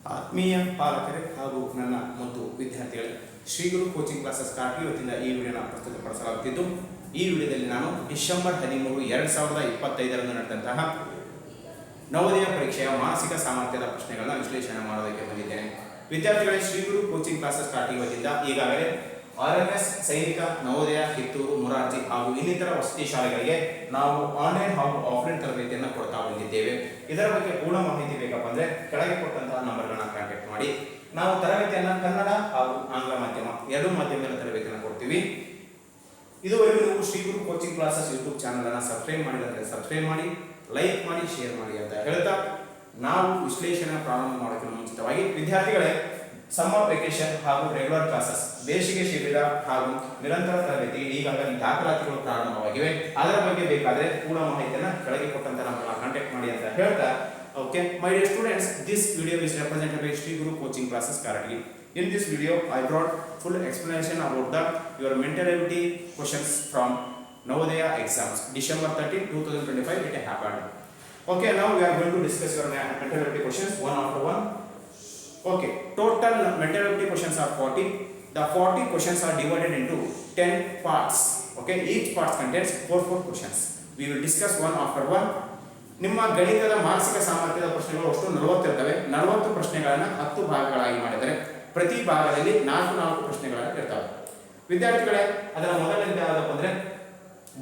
ಆತ್ಮೀಯ ಪಾಲಕರೇ ಹಾಗೂ ನನ್ನ ಮತ್ತು ವಿದ್ಯಾರ್ಥಿಗಳೇ, ಶ್ರೀ ಗುರು ಕೋಚಿಂಗ್ ಕ್ಲಾಸಸ್ ಕಾಟಿ ವತಿಯಿಂದ ಈ ವಿಡಿಯೋನ ಪ್ರಸ್ತುತಪಡಿಸಲಾಗುತ್ತಿದ್ದು, ಈ ವಿಡಿಯೋದಲ್ಲಿ ನಾನು ಡಿಸೆಂಬರ್ 13, 2025ರಂದು ನಡೆದಂತಹ ನವೋದಯ ಪರೀಕ್ಷೆಯ ಮಾನಸಿಕ ಸಾಮರ್ಥ್ಯದ ಪ್ರಶ್ನೆಗಳನ್ನು ವಿಶ್ಲೇಷಣೆ ಮಾಡೋದಕ್ಕೆ ಬಂದಿದ್ದೇನೆ. ವಿದ್ಯಾರ್ಥಿಗಳೇ, ಶ್ರೀ ಗುರು ಕೋಚಿಂಗ್ ಕ್ಲಾಸಸ್ ಕಾಟಿ ವತಿಯಿಂದ ಈಗಾಗಲೇ RMS ಸೈನಿಕ, ನವೋದಯ, ಕಿತ್ತೂರು, ಮೊರಾರ್ಜಿ ಹಾಗೂ ಇನ್ನಿತರ ವಸತಿ ಶಾಲೆಗಳಿಗೆ ನಾವು ಆನ್ಲೈನ್ ಹಾಗೂ ಆಫ್ಲೈನ್ ತರಬೇತಿಯನ್ನು ಕೊಡ್ತಾ ಬಂದಿದ್ದೇವೆ. ಇದರ ಬಗ್ಗೆ ಪೂರ್ಣ ಮಾಹಿತಿ ಬೇಕಪ್ಪ ಅಂದರೆ ಕೆಳಗೆ ಕೊಟ್ಟಂತಹ ನಂಬರ್ಗಳನ್ನ ಕಾಂಟ್ಯಾಕ್ಟ್ ಮಾಡಿ. ನಾವು ತರಬೇತಿಯನ್ನು ಕನ್ನಡ ಹಾಗೂ ಆಂಗ್ಲ ಮಾಧ್ಯಮ ಎರಡೂ ಮಾಧ್ಯಮದ ತರಬೇತಿಯನ್ನು ಕೊಡ್ತೀವಿ. ಇದುವರೆಗೂ ನೀವು ಶ್ರೀ ಗುರು ಕೋಚಿಂಗ್ ಕ್ಲಾಸಸ್ ಯೂಟ್ಯೂಬ್ ಚಾನಲ್ ಅನ್ನು ಸಬ್ಸ್ಕ್ರೈಬ್ ಮಾಡಿದರೆ ಸಬ್ಸ್ಕ್ರೈಬ್ ಮಾಡಿ, ಲೈಕ್ ಮಾಡಿ, ಶೇರ್ ಮಾಡಿ ಅಂತ ಹೇಳ್ತಾ ನಾವು ವಿಶ್ಲೇಷಣೆ ಪ್ರಾರಂಭ ಮಾಡೋದಕ್ಕೆ ಮುಂಚಿತವಾಗಿ ವಿದ್ಯಾರ್ಥಿಗಳೇ, ಸಮ್ಮರ್ ವೆಕೇಶನ್ ಹಾಗೂ ರೆಗ್ಯುಲರ್ ಕ್ಲಾಸಸ್, ಬೇಸಿಗೆ ಶಿಬಿರ ಹಾಗೂ ನಿರಂತರ ತರಬೇತಿ ಈಗಾಗಲೇ ದಾಖಲಾತಿಗಳು ಪ್ರಾರಂಭವಾಗಿವೆ. ಅದರ ಬಗ್ಗೆ ಬೇಕಾದರೆ ಪೂರ್ಣ ಮಾಹಿತಿಯನ್ನು ಕೆಳಗೆ ಕೊಟ್ಟಂತ ನಮ್ಮನ್ನು ಕಾಂಟ್ಯಾಕ್ಟ್ ಮಾಡಿ ಅಂತ ಹೇಳ್ತಾ, okay my dear students, this video is represented by Sri Guru Coaching Classes Karagi. In this video I brought full explanation about your mental ability questions from Navodaya exams December 13, 2025 it happened. Okay, now we are going to discuss your mental ability questions one after one. Okay, total mental ability questions are 40. The 40 questions are divided into 10 parts. Okay, each part contains 4 questions. We will discuss one after one. ನಿಮ್ಮ ಗಣಿತದ ಮಾನಸಿಕ ಸಾಮರ್ಥ್ಯದ ಪ್ರಶ್ನೆಗಳು ಒಟ್ಟು 40 ಇರ್ತವೆ. 40 ಪ್ರಶ್ನೆಗಳನ್ನು 10 ಭಾಗಗಳಾಗಿ ಮಾಡಿದರೆ ಪ್ರತಿ ಭಾಗದಲ್ಲಿ 4 ಪ್ರಶ್ನೆಗಳನ್ನು ಇರ್ತವೆ. ವಿದ್ಯಾರ್ಥಿಗಳೇ, ಅದರ ಮೊದಲನೇದು ಯಾವುದಪ್ಪ ಅಂದರೆ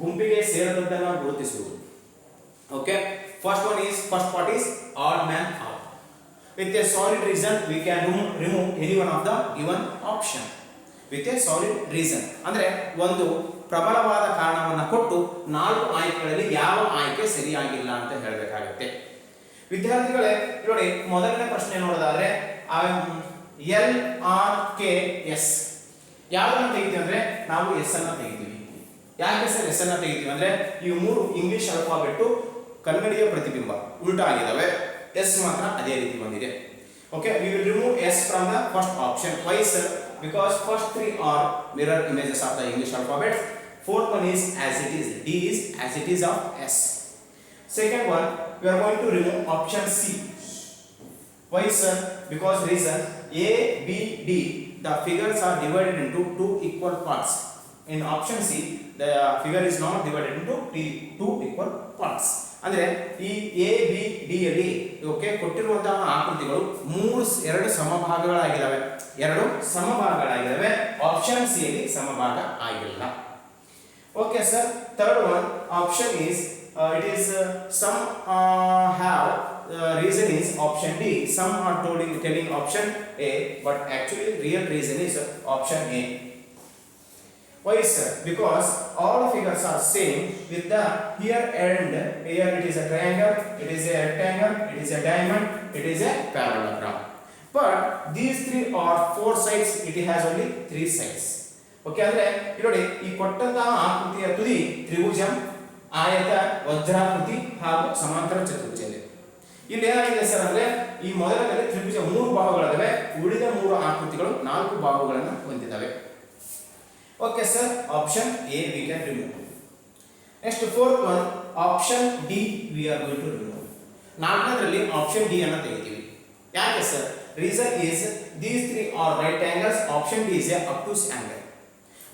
ಗುಂಪಿಗೆ ಸೇರದಂತನ್ನು ಗುರುತಿಸುವುದು. Okay, first part is odd man out. With a solid reason we can remove any one of the given option. With a solid reason ಅಂದರೆ ಒಂದು ಪ್ರಬಲವಾದ ಕಾರಣವನ್ನು ಕೊಟ್ಟು 4 ಆಯ್ಕೆಗಳಲ್ಲಿ ಯಾವ ಆಯ್ಕೆ ಸರಿಯಾಗಿಲ್ಲ ಅಂತ ಹೇಳಬೇಕಾಗುತ್ತೆ. ವಿದ್ಯಾರ್ಥಿಗಳೇ ನೋಡಿ, ಮೊದಲನೇ ಪ್ರಶ್ನೆ ನೋಡೋದಾದ್ರೆ LRKS ಯಾವ್ದನ್ನ ತೆಗಿತೀವಿ ಅಂದ್ರೆ ನಾವು ಎಸ್ ಅನ್ನ ತೆಗಿತೀವಿ. ಯಾಕೆ ಸರ್ ಎಸ್ ಅನ್ನ ತೆಗಿತೀವಿ ಅಂದ್ರೆ ಈ 3 ಇಂಗ್ಲಿಷ್ ಅಲ್ಫಾಬೆಟ್ ಕನ್ನಡಿಯ ಪ್ರತಿಬಿಂಬ ಉಲ್ಟಾ ಆಗಿದಾವೆ, ಎಸ್ ಮಾತ್ರ ಅದೇ ರೀತಿ ಬಂದಿದೆ. Okay, we will remove S from the first option. Why sir? Because first 3 are mirror images of the English alphabet. Fourth one is as it is. D is as it is of S. Second one, we are going to remove option C. Why sir? Because reason A, B, D, the figures are divided into 2 equal parts. In option C, the figure is not divided into 2 equal parts. ಅಂದ್ರೆ ಈ A B D ಯಲ್ಲಿ okay ಕೊಟ್ಟಿರುವಂತಹ ಆಕೃತಿಗಳು 2 ಸಮಭಾಗಗಳಾಗಿದ್ದಾವೆ. Option C ಯಲ್ಲಿ ಸಮಭಾಗ ಆಗಿಲ್ಲ. Okay sir, third one option is it is some have reason is option D. Some are telling option A, but actually real reason is option A. Why sir? Because all figures are same with the here and here it is a triangle, it is a rectangle, it is a diamond, it is a parallelogram. But these 3 are 4 sides, it has only 3 sides. Okay, ಅಂದ್ರೆ ನೋಡಿ ಈ ಕೊಟ್ಟಂತಹ ಆಕೃತಿಯ ತುದಿ ತ್ರಿಭುಜ, ಆಯತ, ವಜ್ರಾಕೃತಿ ಹಾಗೂ ಸಮಾಂತರ ಚತುರ್ಭುಜ ಇದೆ. ಇಲ್ಲಿ ಏನಾಗಿದೆ ಸರ್ ಅಂದ್ರೆ ಈ ಮೊದಲನೇ ತ್ರಿಭುಜ 3 ಭಾಗಗಳಿವೆ, ಉಳಿದ 3 ಆಕೃತಿಗಳು 4 ಭಾಗಗಳನ್ನು ಹೊಂದಿದ್ದಾವೆ. Okay sir, option A we can remove. Next fourth one, option D we are going to remove. ನಾಲ್ಕನೇದರಲ್ಲಿ option D ಅನ್ನು ತೆಗಿತೀವಿ. ಯಾಕೆ sir? Reason is these 3 are right angles. Option D is a obtuse angle.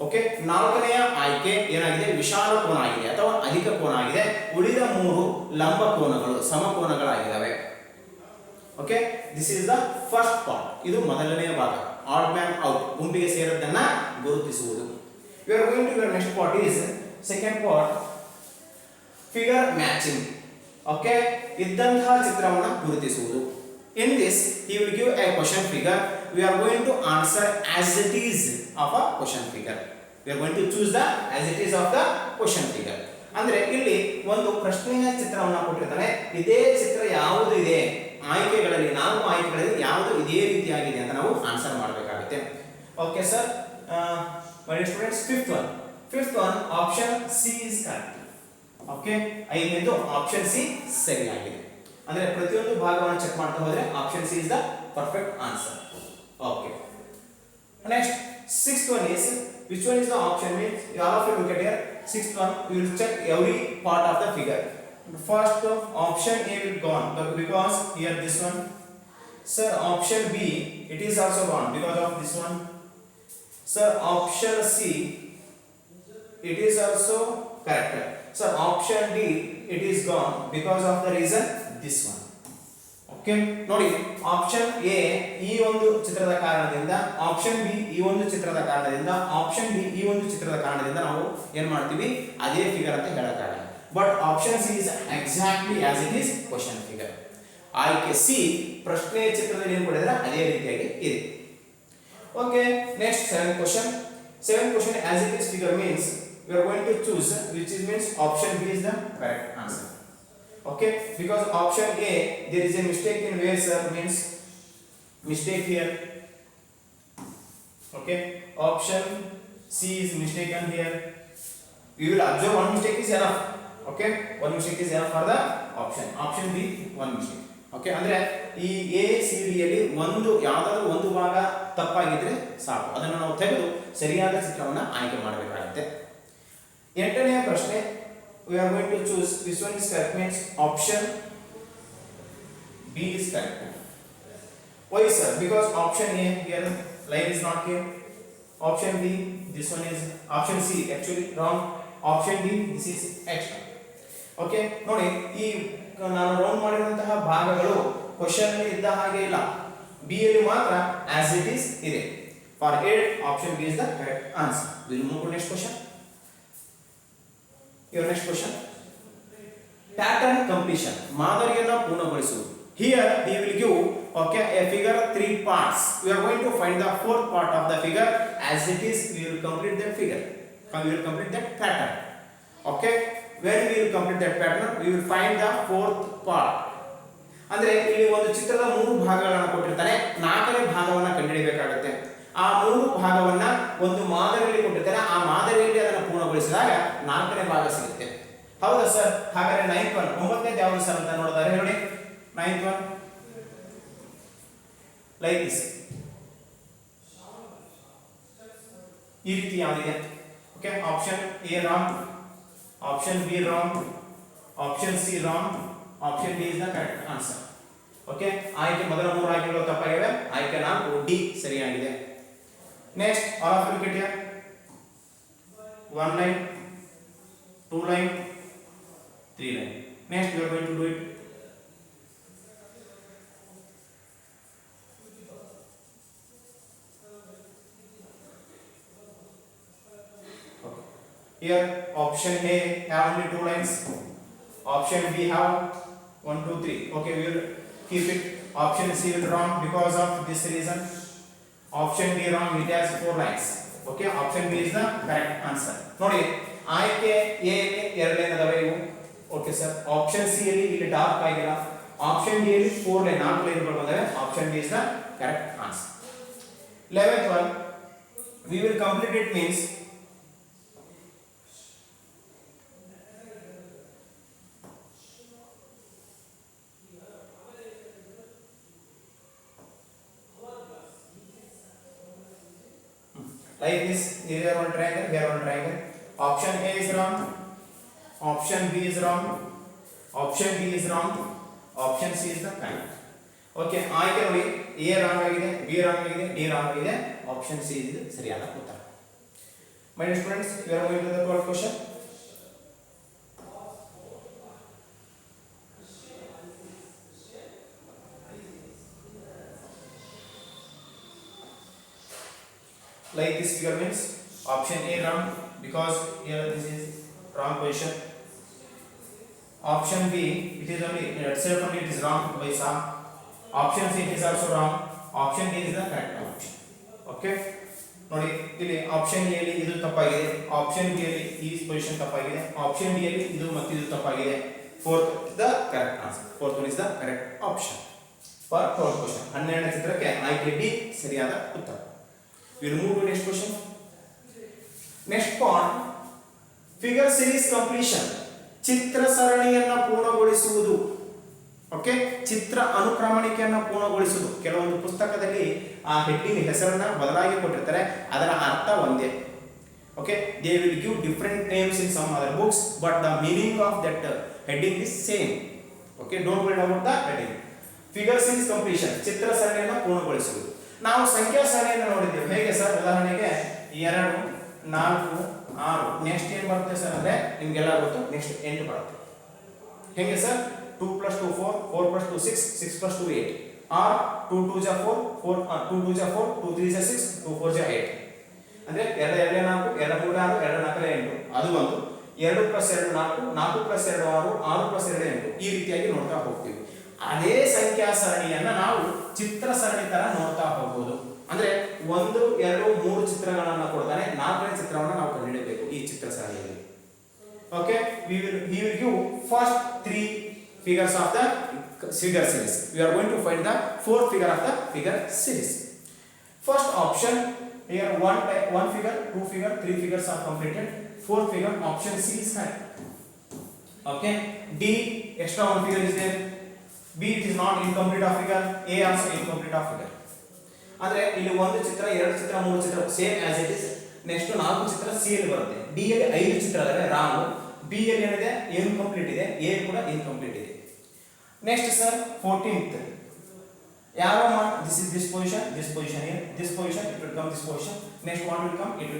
Okay, ನಾಲ್ಕನೆಯ ಆಯ್ಕೆ ಏನಾಗಿದೆ? ವಿಶಾಲ ಕೋನ ಆಗಿದೆ ಅಥವಾ ಅಧಿಕ ಕೋನ ಆಗಿದೆ. ಉಳಿದ 3 ಲಂಬ ಕೋನಗಳು, ಸಮಕೋನಗಳಾಗಿದ್ದಾವೆ. Okay, this is the first part. ಇದು ಮೊದಲನೆಯ ಭಾಗ, odd man out, ಗುಂಪಿಗೆ ಸೇರದನ್ನ ಗುರುತಿಸುವುದು. We are going to your next part is second part, figure matching. Okay, ಇದ್ದಂತಹ ಚಿತ್ರವನ್ನು ಗುರುತಿಸುವುದು. In this he will give a question figure. We are going to answer as it is of a question figure. We are going to choose the as it is of the question figure. ಅಂದ್ರೆ ಇಲ್ಲಿ ಒಂದು ಪ್ರಶ್ನೆಯ ಚಿತ್ರವನ್ನು ಕೊಟ್ಟಿರ್ತಾನೆ, ಇದೇ ಚಿತ್ರ ಯಾವುದು ಇದೆ ಆಯ್ಕೆಗಳಲ್ಲಿ 4 ಆಯ್ಕೆಗಳಲ್ಲಿ ಯಾವುದು ಇದೇ ರೀತಿಯಾಗಿದೆ ಅಂತ ನಾವು ಆನ್ಸರ್ ಮಾಡಬೇಕಾಗುತ್ತೆ. Okay sir, my dear students, fifth one option C is correct. Okay, ಐದನೇದು ಆಪ್ಷನ್ ಸಿ ಸರಿಯಾಗಿದೆ. ಅಂದ್ರೆ ಪ್ರತಿಯೊಂದು ಭಾಗವನ್ನು ಚೆಕ್ ಮಾಡ್ತಾ ಹೋದ್ರೆ option C is the perfect answer. Okay, next sixth one is, which one is the option means all of you look at here. Sixth one, we will check every part of the figure. First option A will gone because here this one. Sir, option B, it is also wrong because of this one. Sir, option C, it is also correct. Sir, option D, it is gone because of the reason this one. Okay ನೋಡಿ, option A ಈ ಒಂದು ಚಿತ್ರದ ಕಾರಣದಿಂದ, option B ಈ ಒಂದು ಚಿತ್ರದ ಕಾರಣದಿಂದ, option D ಈ ಒಂದು ಚಿತ್ರದ ಕಾರಣದಿಂದ ನಾವು ಏನು ಮಾಡ್ತೀವಿ, ಅದೇ ಫಿಗರ್ ಅಂತ ಹೇಳಕ್ಕಾಗಲ್ಲ. But option C is exactly as it is question figure. ಆಯ್ಕೆ ಸಿ ಪ್ರಶ್ನೆ ಚಿತ್ರದಲ್ಲಿ ಏನು ಕೊಡಿದ್ರೆ ಅದೇ ರೀತಿಯಾಗಿ ಇದೆ. Okay, next seventh question. Seventh question, as it is figure means we are going to choose which is means option B is the correct answer. Okay, because option A there is a mistake in where, sir, means mistake here. Okay, option C is mistaken here. We will observe one mistake is enough. Okay, one mistake is enough for the option B, one mistake. Okay, ಅಂದ್ರೆ ಈ A C D ಯಲ್ಲಿ ಒಂದು ಯಾವುದಾದ್ರೂ ಒಂದು ಭಾಗ ತಪ್ಪಾಗಿದ್ರೆ ಸಾಕು, ಅದನ್ನು ನಾವು ತೆಗೆದು ಸರಿಯಾದ ಚಿತ್ರವನ್ನು ಆಯ್ಕೆ ಮಾಡಬೇಕಾಗುತ್ತೆ. ಎಂಟನೆಯ ಪ್ರಶ್ನೆ, we are going to choose which one is correct means option B is correct. Why, sir? Because option A here line is not here. Option B, this one is option C actually wrong. Option D, this is extra. Okay ನೋಡಿ, ಈ ನಾನು round ಮಾಡಿರುವಂತಹ ಭಾಗಗಳು question ಅಲ್ಲಿ ಇದ್ದ ಹಾಗೆ ಇಲ್ಲ, B ಯಲ್ಲಿ ಮಾತ್ರ ಆಸ್ ಇಟ್ ಈಸ್ ಇದೆ. For 8 option B is the correct answer. Will move to next question. Your next question, pattern completion, ಮಾದರಿಯನ್ನು ಪೂರ್ಣಗೊಳಿಸುವುದು. Here he will give okay a figure 3 parts. We are going to find the fourth part of the figure. As it is, we will complete that figure. We will complete that pattern. Okay. When we will complete that pattern, we will find the fourth part. ಅಂದ್ರೆ ಇಲ್ಲಿ ಒಂದು ಚಿತ್ರದ 3 ಭಾಗಗಳನ್ನು ಕೊಟ್ಟಿರ್ತಾನೆ, 4ನೇ ಭಾಗವನ್ನು ಕಂಡುಹಿಡಿಯಬೇಕಾಗುತ್ತೆ. ಆ 3 ಭಾಗವನ್ನ ಒಂದು ಮಾದರಿಯಲ್ಲಿ ಕೊಟ್ಟಿರ್ತಾನೆ, ಆ ಮಾದರಿಯಲ್ಲಿ ಅದನ್ನು ಪೂರ್ಣಗೊಳಿಸಿದಾಗ 4ನೇ ಭಾಗ ಸಿಗುತ್ತೆ. ಹೌದಾ ಸರ್? ಹಾಗಾದ್ರೆ 9th one, 9ನೇದು ಯಾವುದು ಸರ್ ಅಂತ ನೋಡಿದರೆ ನೋಡಿ, 9th one ಲೈಕ್ ದಿಸ್, ಈ ರೀತಿ ಯಾವಿದೆ. Okay, option A wrong, option B wrong, option C wrong, option D is the correct answer. Okay, ಆಯ್ಕೆ ಮೊದಲ 3 ಆಯ್ಕೆಗಳು ತಪ್ಪಾಗಿವೆ, ಆಯ್ಕೆ 4 D ಸರಿಯಾಗಿದೆ. Next, all of you look at here, 1 line, 2 line, 3 line. Next we are going to do it. Here option A have only 2 lines, option B have 1 2 3. Okay, we will keep it. Option C will wrong because of this reason. Option D wrong, it has 4 lines. Okay, option B is the correct answer. ನೋಡಿ, ಆಯ್ಕೆ A ಯಲ್ಲಿ 2 line ಅದಾವೆ ಇವು. Okay sir, option C ಯಲ್ಲಿ ಇಲ್ಲಿ dark ಆಗಿಲ್ಲ, option D ಯಲ್ಲಿ 4 line 4 ಲೈನ್ಗಳು ಬಂದವೆ. Option D is the correct answer. 11th one, we will complete it means like this, here one triangle, here one triangle. Option A is wrong, option B is wrong, option D is wrong, option C is the correct. Okay, ಆಯ್ಕೆ ನೋಡಿ, A wrong ಆಗಿದೆ, B wrong ಆಗಿದೆ, D wrong ಆಗಿದೆ, option C is ಸರಿಯಾದ ಉತ್ತರ. My dear students, we are going to the 12th question. Like this figure means option A wrong because here this is wrong position. Option B, it is only itself only it is wrong by some. Option C, it is also wrong. Option D is the correct option. Okay, ನೋಡಿ ಇಲ್ಲಿ option A ಯಲ್ಲಿ ಇದು ತಪ್ಪಾಗಿದೆ, option B ಯಲ್ಲಿ ಈ position ತಪ್ಪಾಗಿದೆ, option D ಯಲ್ಲಿ ಇದು ಮತ್ತು ಇದು ತಪ್ಪಾಗಿದೆ. Fourth the correct answer, fourth one is the correct option for 12th question. 12ನೇ ಚಿತ್ರಕ್ಕೆ ಆಯ್ಕೆ ಡಿ ಸರಿಯಾದ ಉತ್ತರ. We will move to next question. Next point, figure series completion, ಚಿತ್ರ ಸರಣಿಯನ್ನು ಪೂರ್ಣಗೊಳಿಸುವುದು. ಓಕೆ, ಚಿತ್ರ ಅನುಕ್ರಮಣಿಕೆಯನ್ನು ಪೂರ್ಣಗೊಳಿಸುವುದು. ಕೆಲವೊಂದು ಪುಸ್ತಕದಲ್ಲಿ ಆ ಹೆಡ್ಡಿಂಗ್ ಹೆಸರನ್ನ ಬದಲಾಗಿ ಕೊಟ್ಟಿರ್ತಾರೆ, ಅದರ ಅರ್ಥ ಒಂದೇ. Okay, they will give different names in some other books but the meaning of that heading is same. Okay, don't worry about the heading. Figure series completion, ಚಿತ್ರ ಸರಣಿಯನ್ನು ಪೂರ್ಣಗೊಳಿಸುವುದು. ನಾವು ಸಂಖ್ಯಾ ಸರಣಿಯನ್ನು ನೋಡಿದ್ದೇವೆ. ಹೇಗೆ ಸರ್? ಉದಾಹರಣೆಗೆ 2, 4, 6. ನೆಕ್ಸ್ಟ್ ಏನು ಬರುತ್ತೆ ಸರ್ ಅಂದ್ರೆ ನಿಮಗೆಲ್ಲ ಗೊತ್ತು, ನೆಕ್ಸ್ಟ್ 8 ಬರುತ್ತೆ. ಹೇಗೆ ಸರ್? 2 + 2 4, 4 + 2 6, 6 + 2 8, or 2 2 4, 2 2 4, 2 3 6, 2 4 8. ಅಂದ್ರೆ 2 2 4, 2 3 6, 2 4 8. ಅದು ಒಂದು. 2 + 2 4, 4 + 2 6, 6 + 2 8. ಈ ರೀತಿಯಾಗಿ ನೋಡ್ತಾ ಹೋಗ್ತೀವಿ. ಅದೇ ಸಂಖ್ಯಾ ಸರಣಿಯನ್ನ ನಾವು ಚಿತ್ರ ಸರಣಿ ತರ ನೋಡ್ತಾ ಹೋಗಬಹುದು. ಅಂದ್ರೆ 1 2 3 ಚಿತ್ರಗಳನ್ನ ಕೊಡ್ತಾನೆ, 4ನೇ ಚಿತ್ರವನ್ನ ನಾವು ಕಂಡುಹಿಡಿಯಬೇಕು ಈ ಚಿತ್ರ ಸರಣಿಯಲ್ಲಿ. Okay, he will give first 3 figures of the figure series. We are going to find the fourth figure of the figure series. First option here, one figure, 2 figure, 3 figures are completed. Fourth figure, option C is correct. Okay, D, extra 1 figure is there. B, it is not incomplete of figure. A also incomplete of figure. ಅಂದ್ರೆ ಇಲ್ಲಿ ಒಂದು ಚಿತ್ರ, 2 ಚಿತ್ರ, 3 ಚಿತ್ರ same as it is. Next 4 ಚಿತ್ರ C ಯಲ್ಲಿ ಬರುತ್ತೆ. D ಯಲ್ಲಿ 5 ಚಿತ್ರ ಇದಾವೆ, ರಾಂಗ್. ಬಿ ಯಲ್ಲಿ ಏನಿದೆ? ಇನ್ಕಂಪ್ಲೀಟ್ ಇದೆ. ಎ ಕೂಡ ಇನ್ಕಂಪ್ಲೀಟ್ ಇದೆ. ನೆಕ್ಸ್ಟ್ ಸರ್ 14th, ಯಾವ mark? This is this position here, this position, it will come this position. Next one will come, it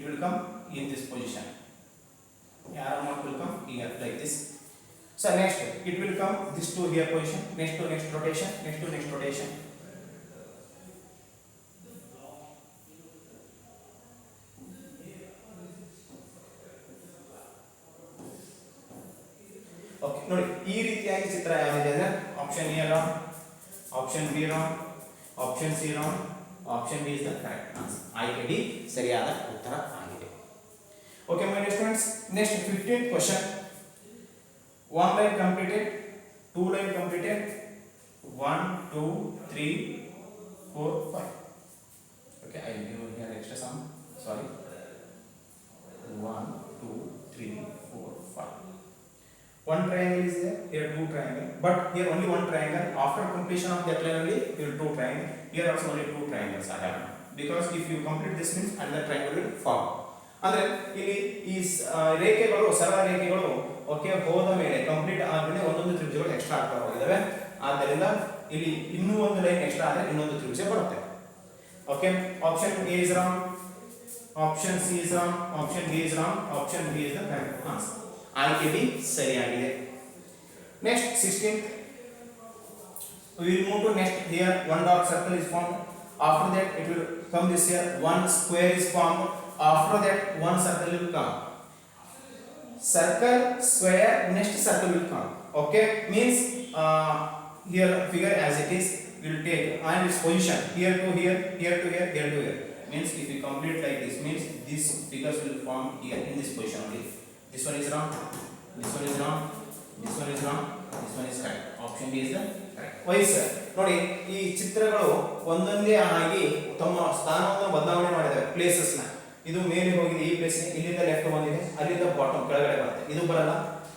will come in this position. Arrow mark will come here like this. So next it will come this to here position, next to next rotation, next to next rotation. Okay, ನೋಡಿ ಈ ರೀತಿಯಾಗಿ ಚಿತ್ರ ಯಾವಿದೆ ಅಂದ್ರೆ option A wrong, option B wrong, option C wrong, option D is the correct answer. ಆಯ್ಕೆ D ಸರಿಯಾದ ಉತ್ತರ ಆಗಿದೆ. Okay my dear students, next 15th question. 1 line completed, 2 line completed, 1 2 3 4 5. Okay, I will give here extra sum. Sorry, 1 2 3 4 5. One triangle is there, here 2 triangle, but here only 1 triangle. After completion of that line only here 2 triangle. Here also only 2 triangles are happening, because if you complete this means another triangle will form. ಅಂದ್ರೆ ಇಲ್ಲಿ ಈ ರೇಖೆಗಳು, ಸರಳ ರೇಖೆಗಳು okay ಹೋದ ಮೇಲೆ complete ಆದ್ಮೇಲೆ ಒಂದೊಂದು ತ್ರಿಭುಜಗಳು ಎಕ್ಸ್ಟ್ರಾ ಆಗ್ತಾ ಹೋಗಿದಾವೆ. ಆದ್ದರಿಂದ ಇಲ್ಲಿ ಇನ್ನೂ ಒಂದು ಲೈನ್ ಎಕ್ಸ್ಟ್ರಾ ಆದ್ರೆ ಇನ್ನೊಂದು ತ್ರಿಭುಜ ಬರುತ್ತೆ. Okay, option A is wrong, option C is wrong, option D is wrong, option B is the correct answer. ಆಯ್ಕೆ ಬಿ ಸರಿಯಾಗಿದೆ. Next 16th, we will move to next. Here one dark circle is formed. After that it will come this here, one square is formed. After that one circle will come. Circle, square, next circle will come. Okay, means here figure as it is will take and its position here to here, here to here, here to here. Means if you complete like this, means these figures will form here in this position only. This one is wrong, this one is wrong, this one is wrong, this one is correct. Option D is the correct. Why sir? ನೋಡಿ ಈ ಚಿತ್ರಗಳು ಒಂದೊಂದೇ ಆಗಿ ತಮ್ಮ ಸ್ಥಾನವನ್ನು ಬದಲಾವಣೆ ಮಾಡಿದ್ದಾರೆ, places ನ. ಇದು ಮೇಲೆ ಹೋಗಿದೆ ಈ ಪ್ಲೇಸ್, ಇಲ್ಲಿಂದ ಲೆಫ್ಟ್ ಬಂದಿದೆ, ಅಲ್ಲಿಂದ ಬಾಟಮ್ ಕೆಳಗಡೆ ಬರುತ್ತೆ. ಇದು ಬರಲ್ಲ,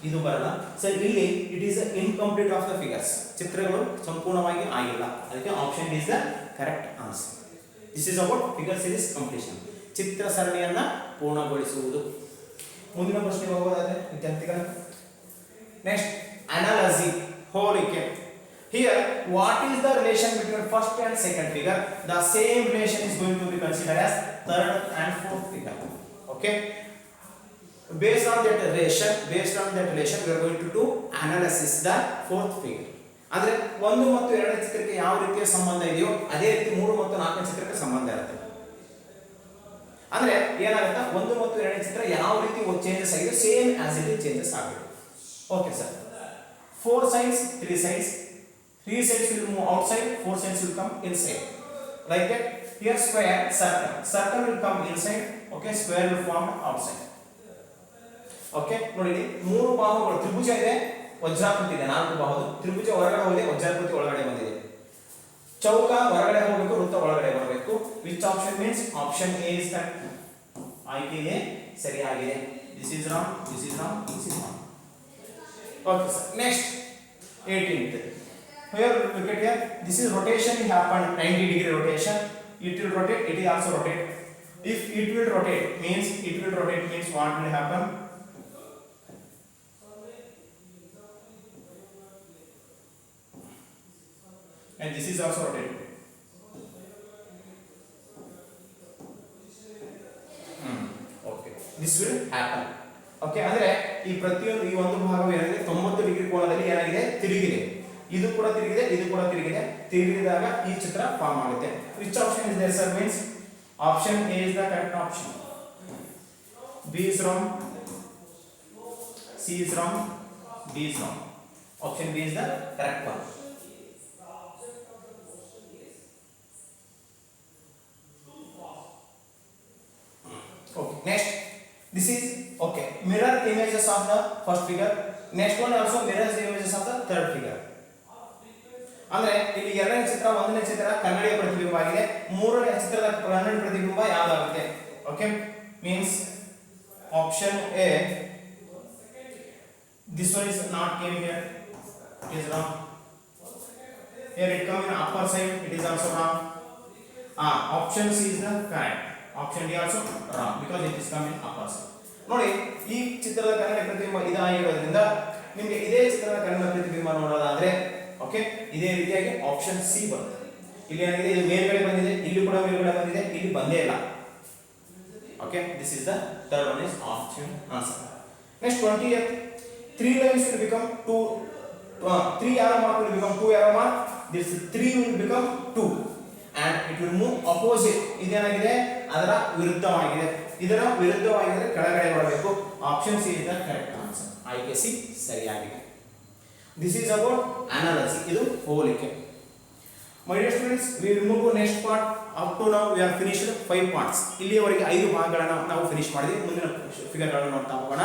ಇದು ಬರಲ್ಲ ಸರ್. ಇಲ್ಲಿ it is incomplete of the figures, ಚಿತ್ರಗಳು ಸಂಪೂರ್ಣವಾಗಿ ಆಗಿಲ್ಲ. ಅದಕ್ಕೆ option D is the correct answer. This is about figure series completion, ಚಿತ್ರ ಸರಣಿಯನ್ನ ಪೂರ್ಣಗೊಳಿಸುವುದು. ಮುಂದಿನ ಪ್ರಶ್ನೆ ಹೋಗೋದಾದ್ರೆ ವಿದ್ಯಾರ್ಥಿಗಳ ನೆಕ್ಸ್ಟ್ ಅನಾಲಜಿ, ಹೋಲಿಕೆ. Here what is the relation between first and second figure? The same relation is going to be considered as third and fourth figure. Okay, based on that relation we are going to do analysis the fourth figure. ಅಂದ್ರೆ 1 ಮತ್ತು 2ನೇ ಚಿತ್ರಕ್ಕೆ ಯಾವ ರೀತಿಯ ಸಂಬಂಧ ಇದೆಯೋ ಅದೇ ರೀತಿ 3 ಮತ್ತು 4ನೇ ಚಿತ್ರಕ್ಕೆ ಸಂಬಂಧ ಇರುತ್ತೆ. ಅಂದ್ರೆ ಏನಾಗುತ್ತೆ, 1 ಮತ್ತು 2ನೇ ಚಿತ್ರ ಯಾವ ರೀತಿ ಚೇಂಜಸ್ ಆಗಿದೆ same as it is changes ಆಗುತ್ತೆ. Okay sir, 4 sides 3 sides, 3 sides will move outside, 4 sides will come inside, like that. Here square, circle will come inside. Okay, square will form outside. Okay, ನೋಡಿ 3 ಬಾಹುಗಳು, ತ್ರಿಭುಜ ಇದೆ, ವಜ್ರಾಕೃತಿ ಇದೆ, 4 ಬಾಹುದು. ತ್ರಿಭುಜ ಹೊರಗಡೆ ಹೋಗಿದೆ, ವಜ್ರಾಕೃತಿ ಒಳಗಡೆ ಬಂದಿದೆ. ಚೌಕ ಹೊರಗಡೆ ಹೋಗಬೇಕು, ವೃತ್ತ ಒಳಗಡೆ ಬರಬೇಕು. Which option means option A is correct. ಆಯ್ಕೆ ಎ ಸರಿಯಾಗಿದೆ. This is wrong, this is wrong, this is wrong. Okay sir, next 18th. Here look at here, this is rotation happened, 90-degree rotation. It will rotate, it is also rotate. If it will rotate means what will happen? and this is also rotated. Okay, this will happen. Okay ಅಂದ್ರೆ ಈ ಪ್ರತಿಯೊಂದು ಈ ಒಂದು ಭಾಗವು ಏನಾಗಿದೆ 90 degree ಕೋನದಲ್ಲಿ ಏನಾಗಿದೆ ತಿರುಗಿದೆ, ಇದು ಕೂಡ ತಿರುಗಿದೆ, ಇದು ಕೂಡ ತಿರುಗಿದೆ. ತಿರುಗಿದಾಗ ಈ ಚಿತ್ರ ಫಾರ್ಮ್ ಆಗುತ್ತೆ. Which option is there sir? Means option A is the correct option, B is wrong, C is wrong, D is wrong. Option B is the correct one. Okay, next this is okay mirror images of the first figure. Next one also mirrors images of the third figure. ಅಂದ್ರೆ ಇಲ್ಲಿ ಎರಡನೇ ಚಿತ್ರ, ಒಂದನೇ ಚಿತ್ರ ಕನ್ನಡಿಯ ಪ್ರತಿಬಿಂಬ ಆಗಿದೆ, ಮೂರನೇ ಚಿತ್ರದ ಕನ್ನಡಿ ಪ್ರತಿಬಿಂಬ ಯಾವ್ದಾಗುತ್ತೆ? Okay, means option A, this one is not came here, it is wrong. Here it come in upper side, it is also wrong. Option C is the correct. Option D also wrong because it is come in upper side. ನೋಡಿ, ಈ ಚಿತ್ರದ ಕನ್ನಡ ಪ್ರತಿಬಿಂಬ ಇದಾಗಿರೋದ್ರಿಂದ ನಿಮಗೆ ಇದೇ ಚಿತ್ರದ ಕನ್ನಡ ಪ್ರತಿಬಿಂಬ ನೋಡೋದಾದ್ರೆ okay ಇದೇ ರೀತಿಯಾಗಿ ಆಪ್ಷನ್ ಸಿ ಬರುತ್ತೆ. ಇಲ್ಲಿ ಏನಾಗಿದೆ, ಇದು ಮೇಲ್ಗಡೆ ಬಂದಿದೆ, ಇಲ್ಲಿ ಕೂಡ ಮೇಲ್ಗಡೆ ಬಂದಿದೆ, ಇಲ್ಲಿ ಬಂದೇ ಇಲ್ಲ. Okay, this is the third one is option answer. Next 20th, 3 lines will become 2, 3 arrow mark will become 2 arrow mark. This 3 will become 2 and it will move opposite. ಇದೇನಾಗಿದೆ, ಅದರ ವಿರುದ್ಧವಾಗಿದೆ. ಇದರ ವಿರುದ್ಧವಾಗಿದ್ರೆ ಕೆಳಗಡೆ ಬರಬೇಕು. Option C is the correct answer. ಆಯ್ಕೆ C ಸರಿಯಾಗಿದೆ. This is about analogy, ಇದು ಹೋಲಿಕೆ. My dear students, we will move to next part. Up to now we are finished 5 parts. ಇಲ್ಲಿಯವರೆಗೆ 5 ಭಾಗಗಳನ್ನು ನಾವು ಫಿನಿಶ್ ಮಾಡಿದ್ವಿ. ಮುಂದಿನ ಫಿಗರ್ಗಳನ್ನು ನೋಡ್ತಾ ಹೋಗೋಣ.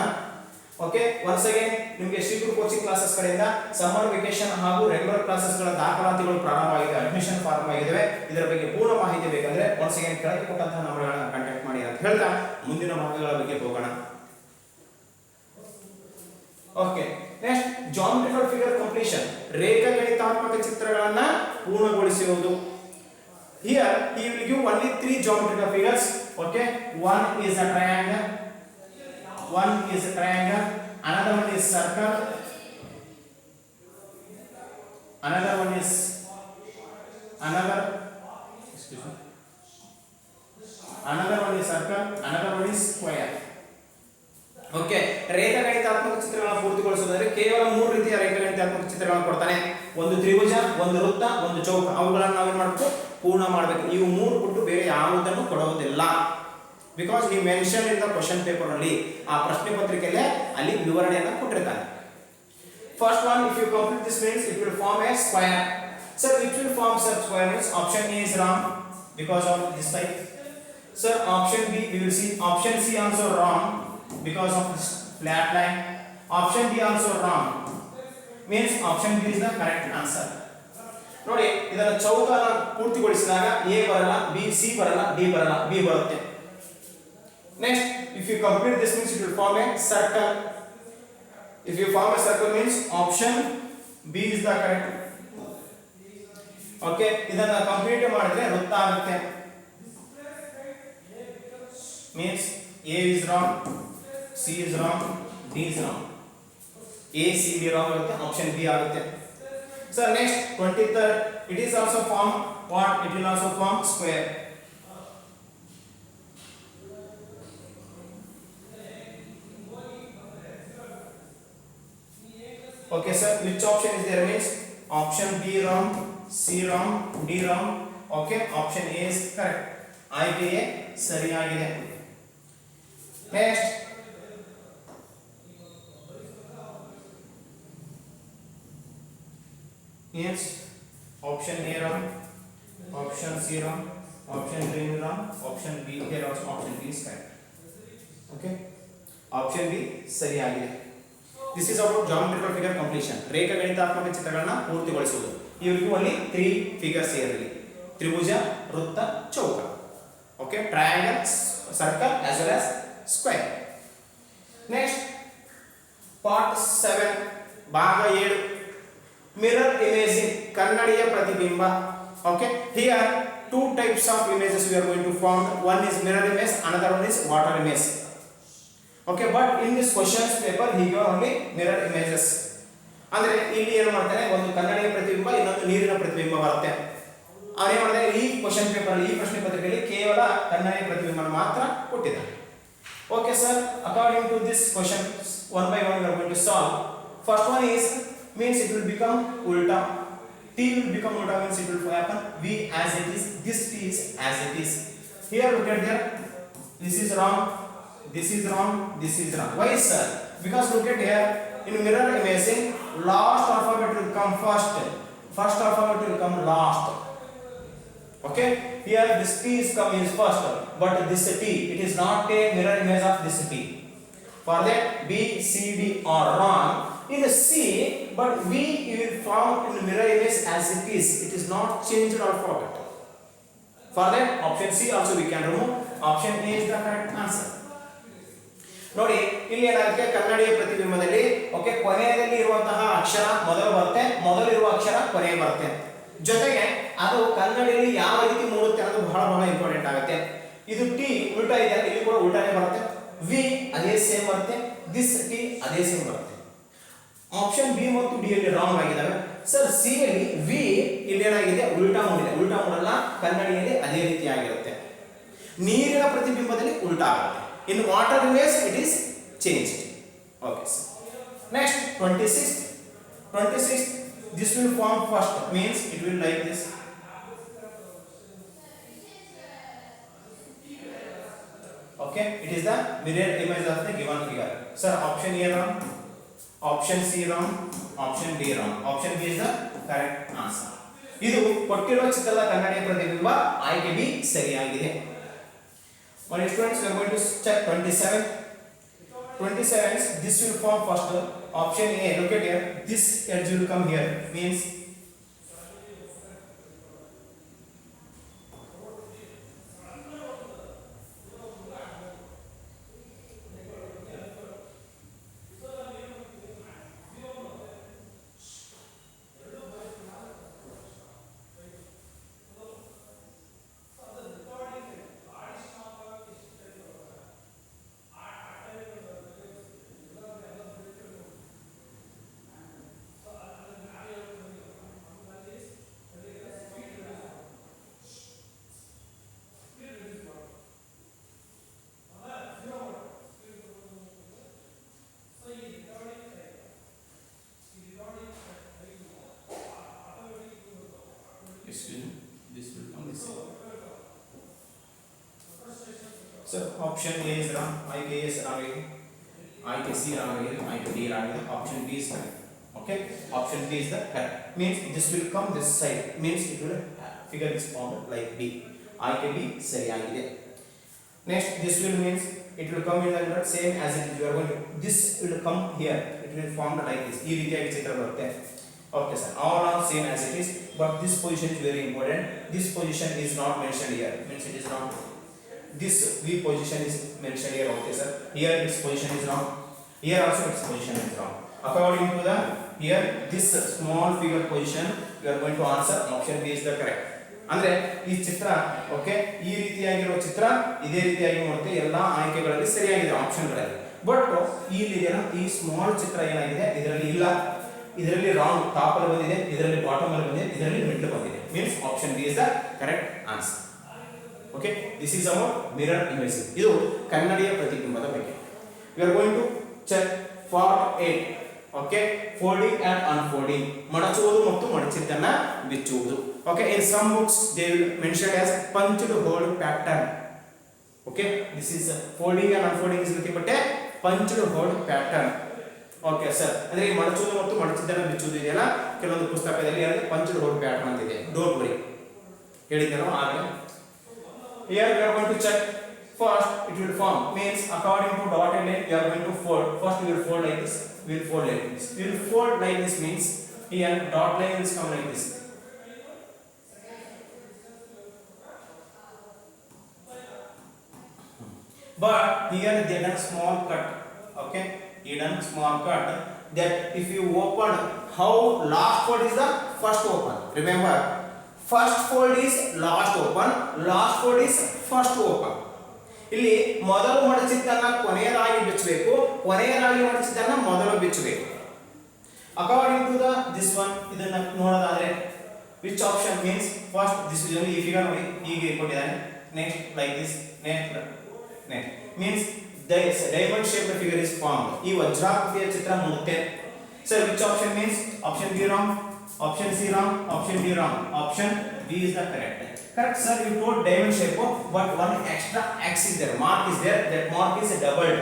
ಓಕೆ, ಒನ್ಸ್ ಅಗೇನ್ ನಿಮಗೆ ಶ್ರೀಗುರು ಕೋಚಿಂಗ್ ಕ್ಲಾಸಸ್ ಕಡೆಯಿಂದ ಸಮ್ಮರ್ ವೆಕೇಶನ್ ಹಾಗೂ ರೆಗ್ಯುಲರ್ ಕ್ಲಾಸಸ್ಗಳ ದಾಖಲಾತಿಗಳು ಪ್ರಾರಂಭವಾಗಿದೆ, ಅಡ್ಮಿಷನ್ ಪ್ರಾರಂಭ ಆಗಿವೆ. ಇದರ ಬಗ್ಗೆ ಪೂರ್ಣ ಮಾಹಿತಿ ಬೇಕಂದ್ರೆ ಒನ್ಸ್ ಅಗೇನ್ ಕೆಳಗೆ ಕೊಟ್ಟಂತಹ ನಂಬರ್ಗಳನ್ನು ಕಾಂಟ್ಯಾಕ್ಟ್ ಮಾಡಿ ಅಂತ ಹೇಳ್ತಾ ಮುಂದಿನ ಭಾಗಗಳ ಬಗ್ಗೆ ಹೋಗೋಣ. Okay, next geometrical figure completion, ರೇಖಾಗಣಿತಾತ್ಮಕ ಚಿತ್ರಗಳನ್ನು ಪೂರ್ಣಗೊಳಿಸುವುದು. Here he will give only 3 geometrical figures. Okay, one is a triangle, one is a triangle, another one is circle, another one is another one is circle, another one is square. Okay, ರೇಖಾಗಣಿತಾತ್ಮಕ ಚಿತ್ರಗಳನ್ನು ಪೂರ್ತಿಗೊಳಿಸುವುದಾದರೆ ಕೇವಲ 3 ರೀತಿಯ ರೇಖಾಗಣಿತಾತ್ಮಕ ಚಿತ್ರಗಳನ್ನು ಕೊಡ್ತಾನೆ. ಒಂದು ತ್ರಿಭುಜ, ಒಂದು ವೃತ್ತ, ಒಂದು ಚೌಕ. ಅವುಗಳನ್ನು ನಾವೇನು ಮಾಡಬೇಕು, ಪೂರ್ಣ ಮಾಡಬೇಕು. ಇವು 3 ಬಿಟ್ಟು ಬೇರೆ ಯಾವುದನ್ನು ಕೊಡುವುದಿಲ್ಲ. Because he mentioned in the question paper only. ಆ ಪ್ರಶ್ನೆ ಪತ್ರಿಕೆಯಲ್ಲಿ ಅಲ್ಲಿ ವಿವರಣೆಯನ್ನು ಕೊಟ್ಟಿರ್ತಾನೆ. First one, if you complete this means it will form a square. Sir, it will form such square means option A is wrong because of this type. Sir, option B we will see. Option C also wrong because of this flat line. Option D also wrong means option B is the correct answer. ನೋಡಿ, ಇದರ ಚೌಕನ ಪೂರ್ತಿಗೊಳಿಸಿದಾಗ A ಬರಲ್ಲ, B C ಬರಲ್ಲ, D ಬರಲ್ಲ, B ಬರುತ್ತೆ. Next, if you complete this means it will form a circle. If you form a circle means option B is the correct. Okay, ಇದನ್ನ complete ಮಾಡಿದ್ರೆ ವೃತ್ತ ಆಗುತ್ತೆ. Means A is wrong, C is wrong, D is wrong. A, C, D wrong ಆಗುತ್ತೆ, option B ಆಗುತ್ತೆ. So next 23rd, it is also form what? It will also form square. Okay sir, which option is there means option B wrong, C wrong, D wrong. Okay, option A is correct. ಆಯ್ಕೆ A ಸರಿಯಾಗಿದೆ. Next, yes, option A wrong, option C wrong, option D wrong, option B here also option B is correct. Okay, option B ಸರಿಯಾಗಿದೆ. This is about geometrical figure completion. ರೇಖಾಗಣಿತಾತ್ಮಕ ಚಿತ್ರಗಳನ್ನು ಪೂರ್ತಿಗೊಳಿಸುವುದು. ಇವರಿಗೂ ಅಲ್ಲಿ 3 figures ಇರಲಿ, ತ್ರಿಭುಜ, ವೃತ್ತ, ಚೌಕ. Okay, triangle, circle as well as square. Next, part 7, ಭಾಗ 7, mirror imaging, ಕನ್ನಡಿಯ ಪ್ರತಿಬಿಂಬ. Okay, here 2 types of images we are going to form. One is mirror image, another one is water image. Okay, but in this questions paper he gave only mirror images. ಅಂದ್ರೆ ಇಲ್ಲಿ ಏನು ಮಾಡ್ತಾನೆ, ಒಂದು ಕನ್ನಡಿಯ ಪ್ರತಿಬಿಂಬ, ಇನ್ನೊಂದು ನೀರಿನ ಪ್ರತಿಬಿಂಬ ಬರುತ್ತೆ. ಅವನೇ ಮಾಡಿದ್ರೆ ಈ ಕ್ವಶನ್ ಪೇಪರ್ ಈ ಪ್ರಶ್ನೆ ಪತ್ರಿಕೆಯಲ್ಲಿ ಕೇವಲ ಕನ್ನಡಿಯ ಪ್ರತಿಬಿಂಬ ಮಾತ್ರ ಕೊಟ್ಟಿದ್ದಾರೆ. Okay sir, according to this question one by one we are going to solve. First one is means it will become ulta. T will become ulta means it will happen V as it is, this T is as it is. Here look at there, this is wrong, this is wrong, this is wrong. Why sir? Because look at here, in mirror imaging last alphabet will come first, first alphabet will come last. Okay, here this T is coming first, but this T, it is not a mirror image of this T. For that B, C, D are wrong. In the C, but V will form in the mirror image as it is. It is not changed alphabet. For that option C also we can remove. Option A is the correct answer. ನೋಡಿ ಇಲ್ಲಿ ಏನಾಗುತ್ತೆ ಕನ್ನಡಿಯ ಪ್ರತಿಬಿಂಬದಲ್ಲಿ okay ಕೊನೆಯಲ್ಲಿ ಇರುವಂತಹ ಅಕ್ಷರ ಮೊದಲು ಬರುತ್ತೆ, ಮೊದಲಿರುವ ಅಕ್ಷರ ಕೊನೆಗೆ ಬರುತ್ತೆ. ಜೊತೆಗೆ ಅದು ಕನ್ನಡಿಯಲ್ಲಿ ಯಾವ ರೀತಿ ಮೂಡುತ್ತೆ ಅನ್ನೋದು ಬಹಳ ಬಹಳ ಇಂಪಾರ್ಟೆಂಟ್ ಆಗುತ್ತೆ. ಇದು ಟಿ ಉಲ್ಟಾ ಇದೆ, ಇಲ್ಲಿ ಕೂಡ ಉಲ್ಟಾನೇ ಬರುತ್ತೆ. ವಿ ಅದೇ ಸೇಮ್ ಬರುತ್ತೆ, ದಿಸ್ ಟಿ ಅದೇ ಸೇಮ್ ಬರುತ್ತೆ. ಆಪ್ಷನ್ ಬಿ ಮತ್ತು ಡಿ ಅಲ್ಲಿ ರಾಂಗ್ ಆಗಿದ್ದಾವೆ ಸರ್. ಸಿ ಅಲ್ಲಿ ವಿ ಇಲ್ಲಿ ಏನಾಗಿದೆ ಉಲ್ಟಾ ಮೂಡಿದೆ, ಉಲ್ಟಾ ಮೂಡಲ್ಲ, ಕನ್ನಡಿಯಲ್ಲಿ ಅದೇ ರೀತಿ ಆಗಿರುತ್ತೆ. ನೀರಿನ ಪ್ರತಿಬಿಂಬದಲ್ಲಿ ಉಲ್ಟಾ ಆಗುತ್ತೆ. In water image it is changed. Okay sir. Next 26 this will form first means it will like this. Okay, it is the mirror image of the given figure. Sir, option A wrong, option C wrong, option D wrong, option B is the correct answer. ಇದು ಕೊಟ್ಟಿರುವ ಚಿತ್ರದ ಕನ್ನಡಿಯ ಪ್ರತಿಬಿಂಬ ಆಯ್ಕೆ B ಸರಿಯಾಗಿದೆ. One students we are going to check 27. 27 this will form first. Option A, look at here, this edge will come here means this will come this way. So option A is wrong, IK is wrong, IK C wrong, IK D wrong, option B is correct. Okay, option B is the correct. Means this will come this side, means it will figure is formed like B. IK B ಸರಿಯಾಗಿದೆ. Next this will means it will come in the same as it is. You are going to this will come here, it will form like this. ಈ ರೀತಿಯಾಗಿ ಚಿತ್ರ ಬರುತ್ತೆ. Okay sir, all are same as it is, but this position is very important. This position is not mentioned here, means it is wrong. This V position is mentioned here. Okay sir, here its position is wrong, here also its position is wrong. According to the here this small figure position, you are going to answer option B is the correct. ಅಂದ್ರೆ ಈ ಚಿತ್ರ okay ಈ ರೀತಿಯಾಗಿರೋ ಚಿತ್ರ ಇದೇ ರೀತಿಯಾಗಿ ನೋಡುತ್ತೆ, ಎಲ್ಲಾ ಆಯ್ಕೆಗಳಲ್ಲಿ ಸರಿಯಾಗಿದೆ ಆಪ್ಷನ್ಗಳಲ್ಲಿ. But ಇಲ್ಲಿ ಈ small ಚಿತ್ರ ಏನಾಗಿದೆ ಇದರಲ್ಲಿ ಇಲ್ಲ, ಇದರಲ್ಲಿ ರಾಂಗ್, ಟಾಪ್ ಅಲ್ಲಿ ಬಂದಿದೆ, ಇದರಲ್ಲಿ ಬಾಟಮ್ ಅಲ್ಲಿ ಬಂದಿದೆ, ಇದರಲ್ಲಿ ಮಿಡ್ಲ್ ಬಂದಿದೆ. Means option B is the correct answer. Okay, this is our mirror imaging. ಇದು ಕನ್ನಡಿಯ ಪ್ರತಿಬಿಂಬದ ಬಗ್ಗೆ. We are going to check part 8. Okay, folding and unfolding, ಮಡಚುವುದು ಮತ್ತು ಮಡಚಿದ್ದನ್ನ ಬಿಚ್ಚುವುದು. Okay, in some books they will mention as punched hole pattern. Okay, this is folding and unfolding is nothing but a punched hole pattern. Okay sir, ಅಂದ್ರೆ ಈ ಮಡಚುವುದು ಮತ್ತು ಮಡಚಿದ್ದನ್ನ ಬಿಚ್ಚುವುದು ಇದೆಯಲ್ಲ, ಕೆಲವೊಂದು ಪುಸ್ತಕದಲ್ಲಿ ಪಂಚ್ಡ್ ಹೋಲ್ ಪ್ಯಾಟರ್ನ್ ಅಂತ ಇದೆ. ಡೋಂಟ್ ವರಿ, ಹೇಳಿದ್ದೇನೋ ಆಗಲೇ. Here we are going to check. First it will form, means according to dotted line we are going to fold. First we will fold like this, we will fold like this, we will fold like this, means here dot line will come like this. But here they done small cut. Okay, he done small cut, that if you open, how last fold is the first open. Remember, first fold is last open, last fold is first open. ಇಲ್ಲಿ ಮೊದಲು ಮಡಚಿದ್ದನ್ನ ಕೊನೆಯದಾಗಿ ಬಿಚ್ಚಬೇಕು, ಕೊನೆಯದಾಗಿ ಮಡಚಿದ್ದನ್ನ ಮೊದಲು ಬಿಚ್ಚಬೇಕು. According to the this one, ಇದನ್ನ ನೋಡೋದಾದ್ರೆ Which option means first this is only figure ನೋಡಿ ಹೀಗೆ ಕೊಟ್ಟಿದ್ದಾನೆ. Next like this, next means the diamond shaped figure is formed. ಈ ವಜ್ರಾಕೃತಿಯ ಚಿತ್ರ ಮೂಡುತ್ತೆ. Sir, which option means? Option B wrong, option C wrong, option D wrong, option B is the correct. Correct, sir. You told diamond shape, but one extra X is there. Mark is there. That mark is doubled.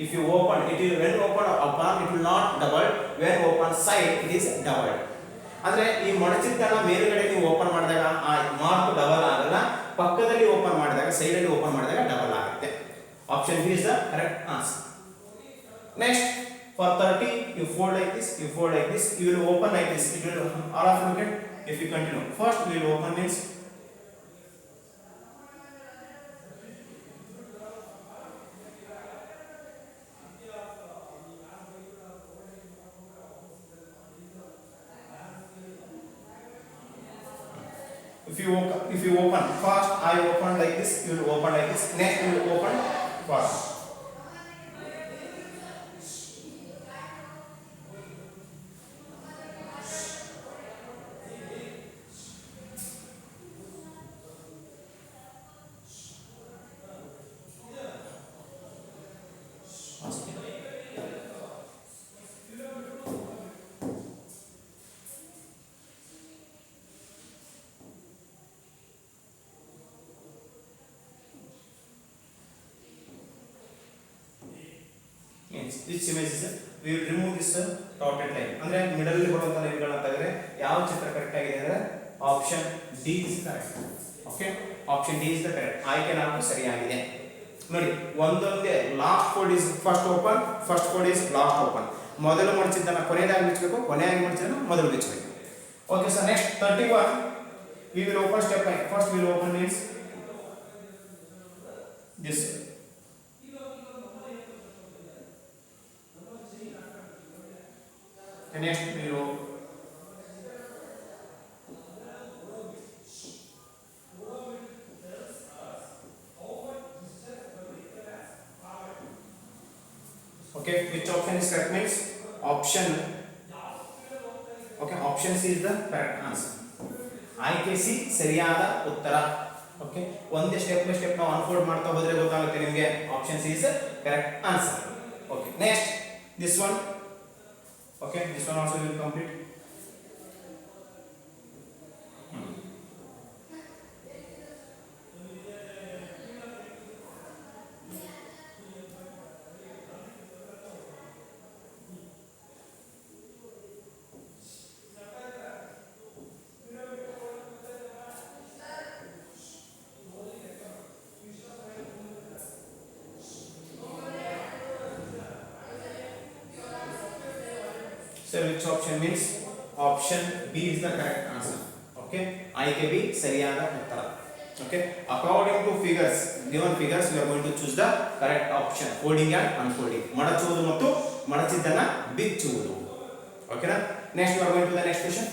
If you open, it will when open upon it will not double. When open side, it is doubled. ಅಂದ್ರೆ ಈ ಮೊಡಚಿದ್ದನ್ನ ಮೇಲ್ಗಡೆ ನೀವು open ಮಾಡಿದಾಗ ಆ mark double ಆಗಲ್ಲ, ಪಕ್ಕದಲ್ಲಿ open ಮಾಡಿದಾಗ side ಅಲ್ಲಿ ಓಪನ್ ಮಾಡಿದಾಗ ಡಬಲ್ ಆಗುತ್ತೆ. Option B is the correct answer. Next for 30 you fold like this, you fold like this, you will open like this. It will all of you get. If you continue, first we will open means if you open first, I open like this, you will open like this, next you will open first. This image is we will remove this dotted line. ಅಂದ್ರೆ middle ಅಲ್ಲಿ ಬರುವಂತ line ಗಳನ್ನ ತೆಗೆದ್ರೆ ಯಾವ ಚಿತ್ರ correct ಆಗಿದೆ ಅಂದ್ರೆ option D is correct. Okay, option D is the correct. ಆಯ್ಕೆ 4 ಸರಿಯಾಗಿದೆ. ನೋಡಿ, ಒಂದೊಂದೇ last fold is first open, first fold is last open. ಮೊದಲು ಮಡಚಿದ್ದನ್ನ ಕೊನೆಯದಾಗಿ ಬಿಚ್ಚಬೇಕು, ಕೊನೆಯಾಗಿ ಮಡಚಿದ್ದನ್ನ ಮೊದಲು ಬಿಚ್ಚಬೇಕು. Okay sir, next 31 we will open step by first we will open means this. The next we will okay, which option is correct means option, okay, option C is the correct answer. ಆಯ್ಕೆ C ಸರಿಯಾದ ಉತ್ತರ. Okay, ಒಂದೇ step by step ನಾವು unfold ಮಾಡ್ತಾ ಹೋದ್ರೆ ಗೊತ್ತಾಗುತ್ತೆ ನಿಮಗೆ option C is correct answer. Okay, next this one. Okay, this one also will complete. So which option means option B is the correct answer. Okay, ಆಯ್ಕೆ B ಸರಿಯಾದ ಉತ್ತರ. Okay, according to figures, given figures we are going to choose the correct option. Folding and unfolding, ಮಡಚುವುದು ಮತ್ತು ಮಡಚಿದ್ದನ್ನ ಬಿಚ್ಚುವುದು. ಓಕೆನಾ? Next we are going to the next question.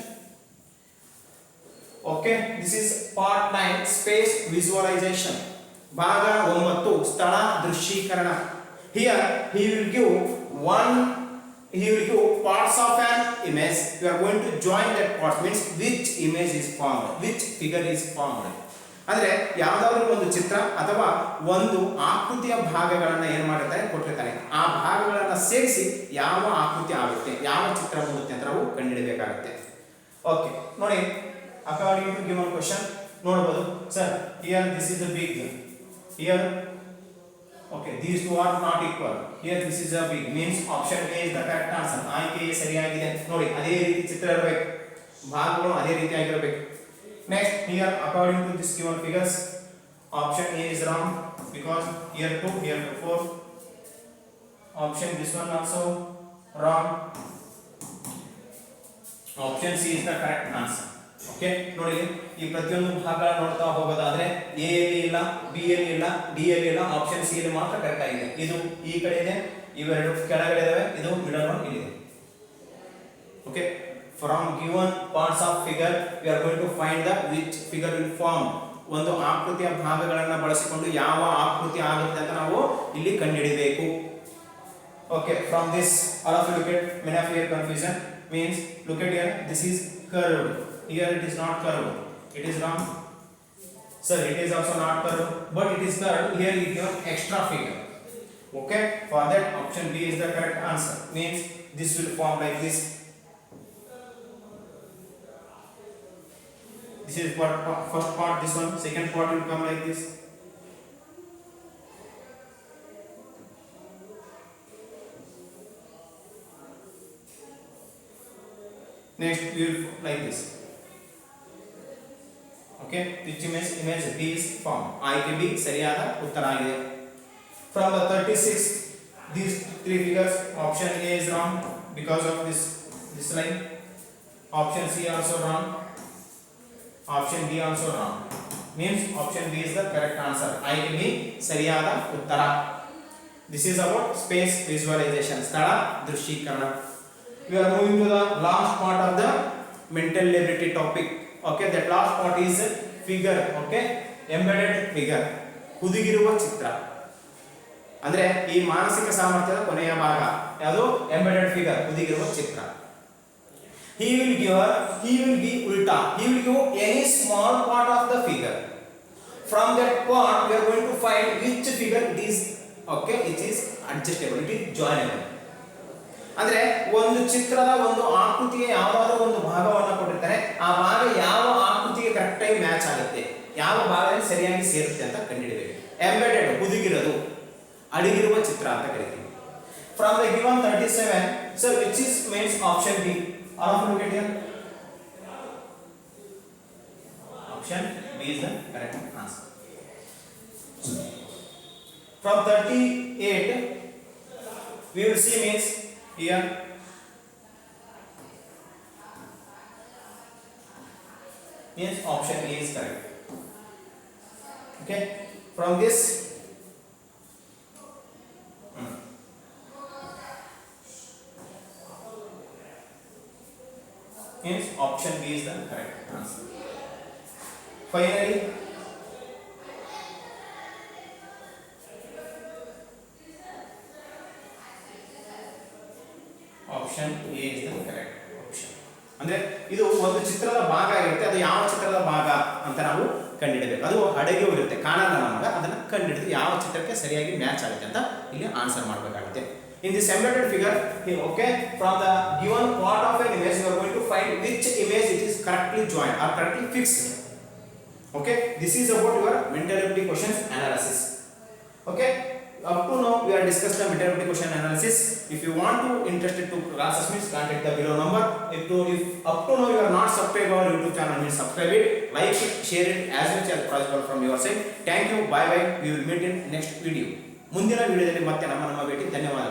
Okay, this is part 9 space visualization. ಭಾಗ 9 ಸ್ಥಳ ದೃಶ್ಯೀಕರಣ. Here he will give parts of an image. You are going to join that parts means which image is formed, which figure is formed. ಅಂದ್ರೆ ಯಾವುದಾದರೂ ಒಂದು ಚಿತ್ರ ಅಥವಾ ಒಂದು ಆಕೃತಿಯ ಭಾಗಗಳನ್ನು ಏನು ಮಾಡಿರ್ತಾರೆ ಕೊಟ್ಟಿರ್ತಾನೆ, ಆ ಭಾಗಗಳನ್ನು ಸೇರಿಸಿ ಯಾವ ಆಕೃತಿ ಆಗುತ್ತೆ, ಯಾವ ಚಿತ್ರ ಮೂಡುತ್ತೆ ಅಂತ ನಾವು ಕಂಡುಹಿಡಬೇಕಾಗುತ್ತೆ. ಓಕೆ, ನೋಡಿ, ಅಕಾರ್ಡಿಂಗ್ ಟು ಗಿವನ್ ಕ್ವೆಶ್ಚನ್ ನೋಡಬಹುದು. Sir, here this is a big, here okay, these two are not equal. Here this is a big means option A is the correct answer. ಆಯ್ಕೆ ಸರಿಯಾಗಿದೆ. ನೋಡಿ, ಅದೇ ರೀತಿ ಚಿತ್ರ ಇರಬೇಕು, ಭಾಗಗಳು ಅದೇ ರೀತಿ ಆಗಿರಬೇಕು. Next, here according to this given figures option A is wrong because here 2, here 4. Option this one also wrong. Option C is the correct answer. Okay, ನೋಡಿ, ಈ ಪ್ರತಿಯೊಂದು ಭಾಗ ನೋಡ್ತಾ ಹೋಗೋದಾದ್ರೆ ಎ ಅಲ್ಲಿ ಇಲ್ಲ, ಬಿ ಅಲ್ಲಿ ಇಲ್ಲ, ಡಿ ಅಲ್ಲಿ ಇಲ್ಲ, ಆಪ್ಷನ್ ಸಿ ಅಲ್ಲಿ ಮಾತ್ರ ಕರೆಕ್ಟ್ ಆಗಿದೆ. ಇದು ಈ ಕಡೆ ಇದೆ, ಇವೆರಡು ಕೆಳಗಡೆ ಇದಾವೆ, ಇದು ಮಿಡಲ್ ಒನ್ ಇಲ್ಲಿದೆ. Okay, from given parts of figure we are going to find the which figure will form. ಒಂದು ಆಕೃತಿಯ ಭಾಗಗಳನ್ನು ಬಳಸಿಕೊಂಡು ಯಾವ ಆಕೃತಿ ಆಗುತ್ತೆ ಅಂತ ನಾವು ಇಲ್ಲಿ ಕಂಡುಹಿಡಿಯಬೇಕು. Okay, from this all of you get many of your confusion. means look at here, this is curved, here it is not curved, it is wrong. Sir, it is also not curved, but it is curved, here you give extra figure. Okay, for that option B is the correct answer, means this will form like this. This is what first part, this one, second part will come like this. Next we will like this. Okay, which image B is formed. ಆಯ್ಕೆ B ಸರಿಯಾದ ಉತ್ತರ ಆಗಿದೆ. From the 36 these three figures, option A is wrong because of this line. Option C also wrong. Option D also wrong. Means option B is the correct answer. ಆಯ್ಕೆ B ಸರಿಯಾದ ಉತ್ತರ. This is about space visualization, ಸ್ಥಳ ದೃಶ್ಯೀಕರಣ. We are moving to the last part of the mental ability topic. Okay, that last part is figure. Okay, embedded figure, ಹುದುಗಿರುವ ಚಿತ್ರ. ಅಂದ್ರೆ ಈ ಮಾನಸಿಕ ಸಾಮರ್ಥ್ಯದ ಕೊನೆಯ ಭಾಗ ಯಾವುದು? ಎಂಬೆಡೆಡ್ ಫಿಗರ್, ಹುದುಗಿರುವ ಚಿತ್ರ. He will give ulta. He will give any small part of the figure. From that part we are going to find which figure it is. Okay, it is adjustable, it is joinable. ಅಂದ್ರೆ ಒಂದು ಚಿತ್ರದ ಒಂದು ಆಕೃತಿಗೆ ಯಾವುದಾದ್ರೂ ಒಂದು ಭಾಗವನ್ನು ಕೊಟ್ಟಿರ್ತಾರೆ, ಆ ಭಾಗ ಯಾವ ಆಕೃತಿಗೆ ಕರೆಕ್ಟ್ ಆಗಿ ಮ್ಯಾಚ್ ಆಗುತ್ತೆ, ಯಾವ ಭಾಗದಲ್ಲಿ ಸರಿಯಾಗಿ ಸೇರುತ್ತೆ ಅಂತ ಕಂಡುಹಿಡಿಯಬೇಕು. ಎಂಬೆಡೆಡ್, ಹುದುಗಿರೋದು, ಅಡಗಿರುವ ಚಿತ್ರ ಅಂತ ಕರೀತೀವಿ. From the given 37, so which is means option B. All of you look at here. Option B is the correct answer. From 38, we will see means here means option A is correct. Okay, from this means option B is the correct answer. Finally, option A is the correct option. ಅಂದ್ರೆ ಇದು ಒಂದು ಚಿತ್ರದ ಭಾಗ ಇರುತ್ತೆ, ಅದು ಯಾವ ಚಿತ್ರದ ಭಾಗ ಅಂತ ನಾವು ಕಂಡುಹಿಡಬೇಕು. ಅದು ಅಡಗಿ ಹೋಗಿರುತ್ತೆ, ಕಾಣಲ್ಲ ನಮಗೆ, ಅದನ್ನ ಕಂಡುಹಿಡಿದು ಯಾವ ಚಿತ್ರಕ್ಕೆ ಸರಿಯಾಗಿ ಮ್ಯಾಚ್ ಆಗುತ್ತೆ ಅಂತ ಇಲ್ಲಿ ಆನ್ಸರ್ ಮಾಡಬೇಕಾಗುತ್ತೆ. In this embedded figure, okay, from the given part of an image, you are going to find which image it is correctly joined or correctly fixed. Okay, this is about your mental ability questions analysis. Okay, up to now we are discussed the mental ability question analysis. If you want to interested to classes, means contact the below number. If up to now you are not subscribed our YouTube channel, means subscribe it, like it, share it as much as possible from your side. Thank you, bye bye. We will meet in next video. ಮುಂದಿನ ವಿಡಿಯೋದಲ್ಲಿ ಮತ್ತೆ ನಮ್ಮ ಭೇಟಿ. ಧನ್ಯವಾದ.